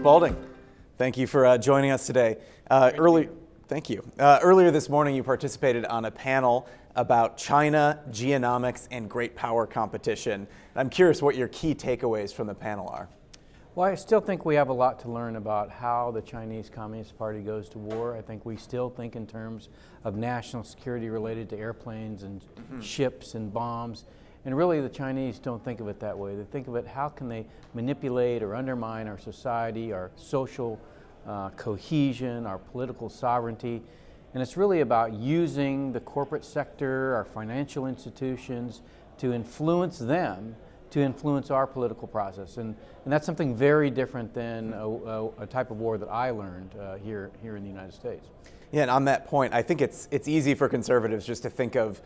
Spalding, thank you for joining us today. Thank you. Earlier this morning, you participated on a panel about China, geonomics, and great power competition. I'm curious what your key takeaways from the panel are. Well, I still think we have a lot to learn about how the Chinese Communist Party goes to war. I think we still think in terms of national security related to airplanes and ships and bombs. And really, the Chinese don't think of it that way. They think of it, how can they manipulate or undermine our society, our social cohesion, our political sovereignty. And it's really about using the corporate sector, our financial institutions, to influence them, to influence our political process. And that's something very different than a type of war that I learned here in the United States. Yeah, and on that point, I think it's easy for conservatives just to think of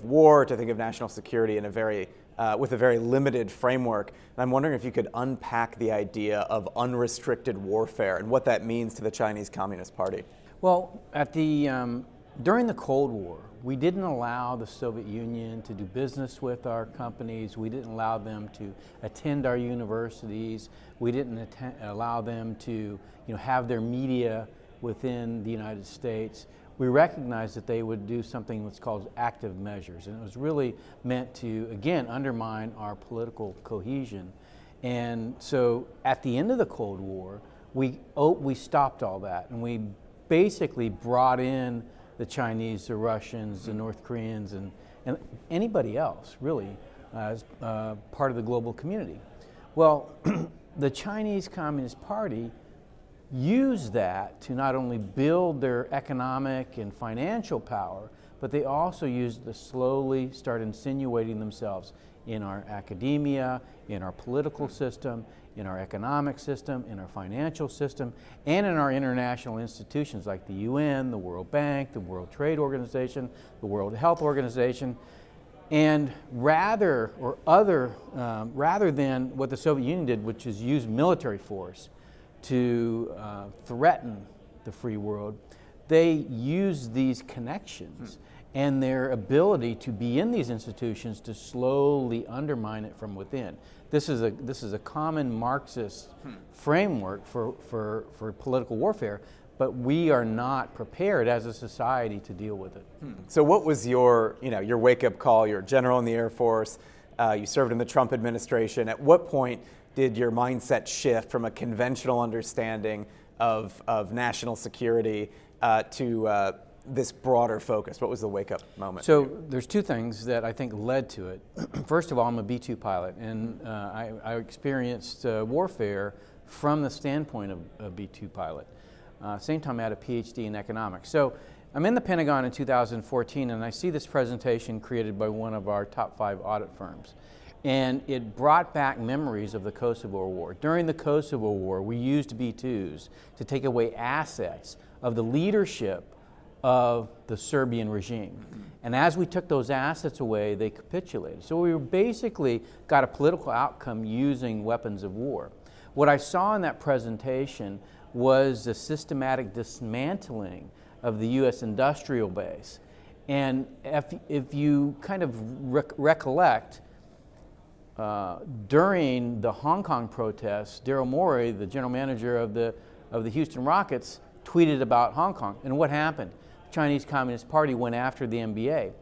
war, to think of national security in with a very limited framework. And I'm wondering if you could unpack the idea of unrestricted warfare and what that means to the Chinese Communist Party. Well, during the Cold War, we didn't allow the Soviet Union to do business with our companies. We didn't allow them to attend our universities. We didn't allow them to have their media within the United States. We recognized that they would do something that's called active measures, and it was really meant to, again, undermine our political cohesion. And so at the end of the Cold War, we stopped all that, and we basically brought in the Chinese, the Russians, the North Koreans, and anybody else, really, as part of the global community. Well, the Chinese Communist Party used that to not only build their economic and financial power, but they also used to slowly start insinuating themselves in our academia, in our political system, in our economic system, in our financial system, and in our international institutions like the UN, the World Bank, the World Trade Organization, the World Health Organization. And rather than what the Soviet Union did, which is use military force to threaten the free world, they use these connections and their ability to be in these institutions to slowly undermine it from within. This is a common Marxist framework for political warfare, but we are not prepared as a society to deal with it. So what was your wake-up call? You're a general in the Air Force. You served in the Trump administration. At what point did your mindset shift from a conventional understanding of national security to this broader focus? What was the wake-up moment? So there's two things that I think led to it. First of all, I'm a B-2 pilot, and I experienced warfare from the standpoint of a B-2 pilot. Same time I had a PhD in economics. So I'm in the Pentagon in 2014, and I see this presentation created by one of our top 5 audit firms. And it brought back memories of the Kosovo War. During the Kosovo War, we used B-2s to take away assets of the leadership of the Serbian regime. And as we took those assets away, they capitulated. So we basically got a political outcome using weapons of war. What I saw in that presentation was the systematic dismantling of the U.S. industrial base. And if you kind of recollect, during the Hong Kong protests, Daryl Morey, the general manager of the Houston Rockets, tweeted about Hong Kong. And what happened? The Chinese Communist Party went after the NBA.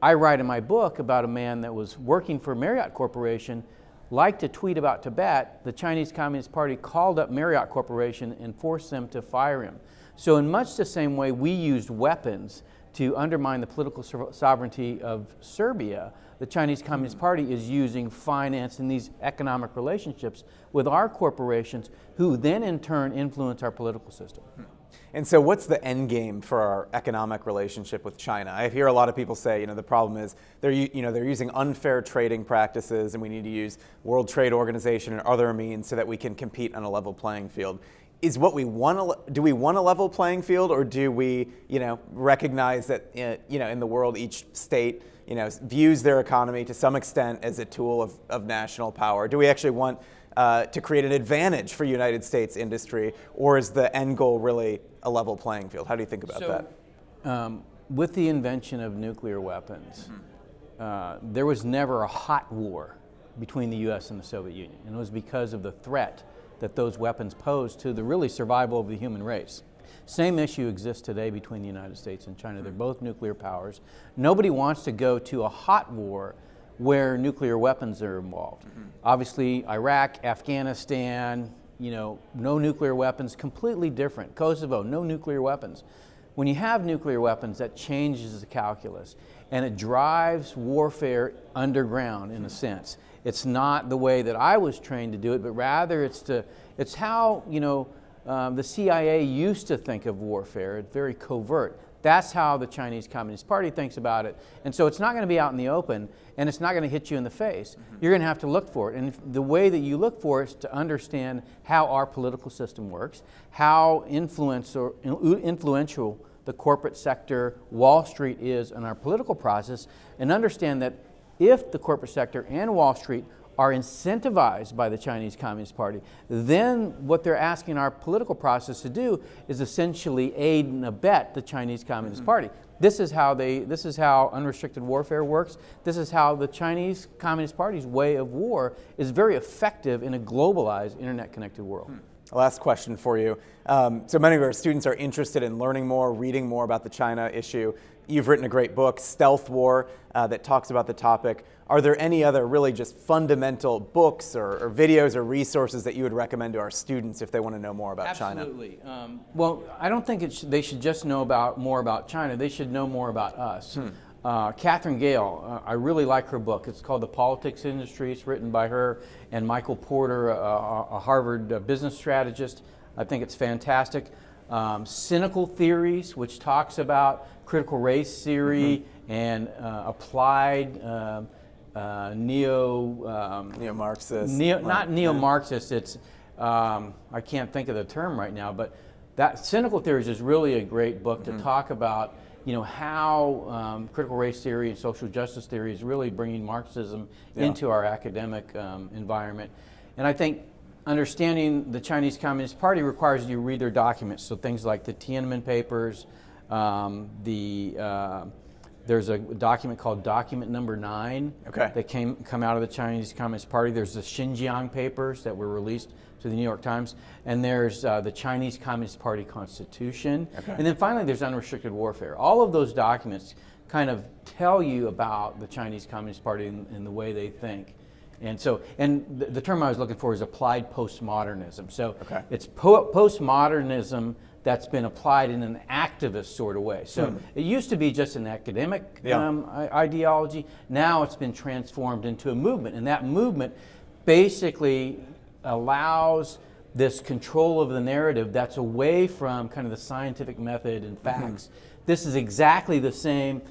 I write in my book about a man that was working for Marriott Corporation, liked to tweet about Tibet. The Chinese Communist Party called up Marriott Corporation and forced them to fire him. So in much the same way we used weapons to undermine the political sovereignty of Serbia, the Chinese Communist Party is using finance and these economic relationships with our corporations, who then in turn influence our political system. And so what's the end game for our economic relationship with China? I hear a lot of people say, the problem is they're using unfair trading practices, and we need to use World Trade Organization and other means so that we can compete on a level playing field. Do we want a level playing field, or do we, recognize that, in the world, each state, views their economy to some extent as a tool of national power? Do we actually want to create an advantage for United States industry, or is the end goal really a level playing field? How do you think about that? With the invention of nuclear weapons, there was never a hot war between the U.S. and the Soviet Union, and it was because of the threat that those weapons pose to the really survival of the human race. Same issue exists today between the United States and China. They're both nuclear powers. Nobody wants to go to a hot war where nuclear weapons are involved. Obviously, Iraq, Afghanistan, no nuclear weapons, completely different. Kosovo, no nuclear weapons. When you have nuclear weapons, that changes the calculus, and it drives warfare underground in a sense. It's not the way that I was trained to do it, but rather it's how the CIA used to think of warfare. It's very covert. That's how the Chinese Communist Party thinks about it. And so it's not going to be out in the open, and it's not going to hit you in the face. You're going to have to look for it. And the way that you look for it is to understand how our political system works, how influential the corporate sector, Wall Street is in our political process, and understand that if the corporate sector and Wall Street are incentivized by the Chinese Communist Party, then what they're asking our political process to do is essentially aid and abet the Chinese Communist Party. This is how unrestricted warfare works. This is how the Chinese Communist Party's way of war is very effective in a globalized, internet-connected world. Last question for you. So many of our students are interested in learning more, reading more about the China issue. You've written a great book, Stealth War, that talks about the topic. Are there any other really just fundamental books or videos or resources that you would recommend to our students if they want to know more about China? Absolutely. Well, I don't think they should just know more about China. They should know more about us. Catherine Gale, I really like her book. It's called The Politics Industry. It's written by her and Michael Porter, a Harvard business strategist. I think it's fantastic. Cynical Theories, which talks about critical race theory and applied neo-Marxist. Not neo-Marxist. It's I can't think of the term right now, but that Cynical Theories is really a great book to talk about how critical race theory and social justice theory is really bringing Marxism into our academic environment. And I think understanding the Chinese Communist Party requires you to read their documents. So things like the Tiananmen Papers, there's a document called Document Number 9 that come out of the Chinese Communist Party. There's the Xinjiang Papers that were released to the New York Times. And there's the Chinese Communist Party Constitution. And then finally there's Unrestricted Warfare. All of those documents kind of tell you about the Chinese Communist Party and the way they think. And so, the term I was looking for is applied postmodernism. So it's postmodernism that's been applied in an activist sort of way. So it used to be just an academic ideology. Now it's been transformed into a movement, and that movement basically allows this control of the narrative that's away from kind of the scientific method and facts. This is exactly the same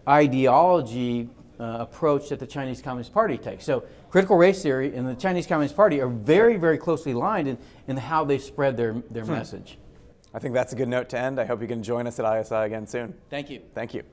ideology approach that the Chinese Communist Party takes. So critical race theory and the Chinese Communist Party are very, very closely aligned in how they spread their message. I think that's a good note to end. I hope you can join us at ISI again soon. Thank you. Thank you.